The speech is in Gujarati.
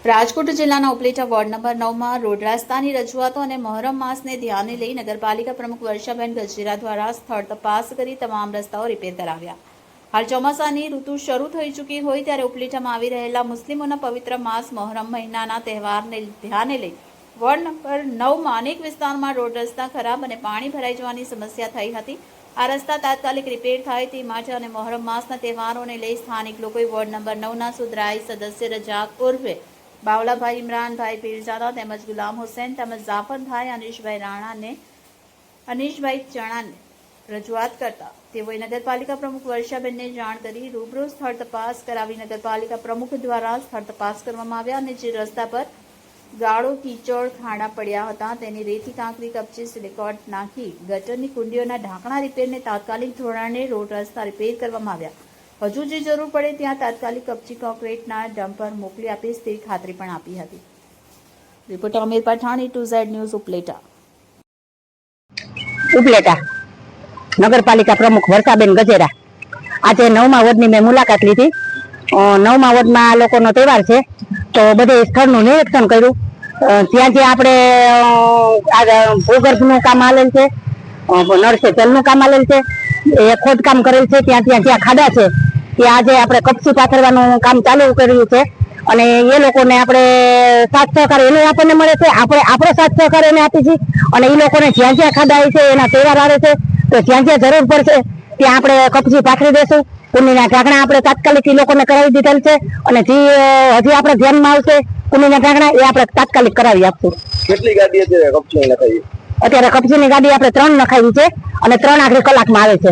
રાજકોટ જિલ્લાના ઉપલેટા વોર્ડ નંબર 9માં રોડ રસ્તાની રજૂઆતો અને મહોરમ માસને ધ્યાને લઈ નગરપાલિકા પ્રમુખ વર્ષાબેન ગજેરા દ્વારા સ્થળ તપાસ કરી તમામ રસ્તાઓ રિપેર કરાવ્યા। હાલ ચોમાસાની ઋતુ શરૂ થઈ ચૂકી હોય ત્યારે ઉપલેટામાં આવી રહેલા મુસ્લિમોના પવિત્ર માસ મહોરમ મહિનાના તહેવારને ધ્યાને લઈ વોર્ડ નંબર 9માં અનેક વિસ્તારમાં રોડ રસ્તા ખરાબ અને પાણી ભરાઈ જવાની સમસ્યા થઈ હતી। આ રસ્તા તાત્કાલિક રિપેર થાય તે માટે અને મહોરમ માસના તહેવારોને લઈ સ્થાનિક લોકોએ વોર્ડ નંબર 9ના સુધરાઈ સદસ્ય રજાક ઉર્ફે બાવલાભાઈ ઇમરાનભાઈ પીરજાદા તેમજ ગુલામ હુસૈન તેમજ જાફરભાઈ અનીશભાઈ રાણાને અનીશભાઈ ચણાને રજૂઆત કરતા તેઓએ નગરપાલિકા પ્રમુખ વર્ષાબેનને જાણ કરી રૂબરૂ સ્થળ તપાસ કરાવી નગરપાલિકા પ્રમુખ દ્વારા સ્થળ તપાસ કરવામાં આવ્યા અને જે રસ્તા પર ગાળો કીચડ ખાડા પડ્યા હતા તેની રેતી કાંકરી કપચી સિલિકોટ નાખી ગટરની કુંડીઓના ઢાંકણા રિપેરને તાત્કાલિક ધોરણે રોડ રસ્તા રિપેર કરવામાં આવ્યા। હજુ જે જરૂર પડે ત્યાં તાત્કાલિક કપચી કોન્ક્રીટના ડમ્પર મોકલી આપીશ તેવી ખાતરી પણ આપી હતી। રિપોર્ટર અમીર પઠાણી TZ ન્યૂઝ ઉપલેટા। નગરપાલિકા પ્રમુખ વર્ષાબેન ગજેરા આજે 9મા વોર્ડની મેં મુલાકાત લીધી। 9મા વોર્ડમાં આ લોકોનો તહેવાર છે તો બધે સ્થળનું નિરીક્ષણ કર્યું। ત્યાં જે આપણે ભૂગર્ભનું કામ આલેલ છે, નળ છે જલનું કામ આલેલ છે, એ ખોદકામ કરેલ છે। જ્યાં ખાડા છે ત્યાં આજે આપણે કપચી પાથરવાનું કામ ચાલુ કર્યું છે અને એ લોકોને આપણે સાથ સહકાર એને આપણને મળે છે, આપણો સાથ સહકાર એને આપી છે અને એ લોકોને જ્યાં ખાડા હોય છે એના તહેવાર આવે છે તો જ્યાં જરૂર પડશે ત્યાં આપણે કપચી પાથરી દેશું। કુંડીના ઢાંકણા આપણે તાત્કાલિક એ લોકોને કરાવી દીધેલ છે અને હજી આપણે ધ્યાનમાં આવશે કુંડીના ઢાંકણા એ આપણે તાત્કાલિક કરાવી આપશું। કેટલી ગાડી કપચી નખાવી? અત્યારે કપચીની ગાડી આપણે 3 નખાવી છે અને 3 આખરી કલાકમાં આવે છે।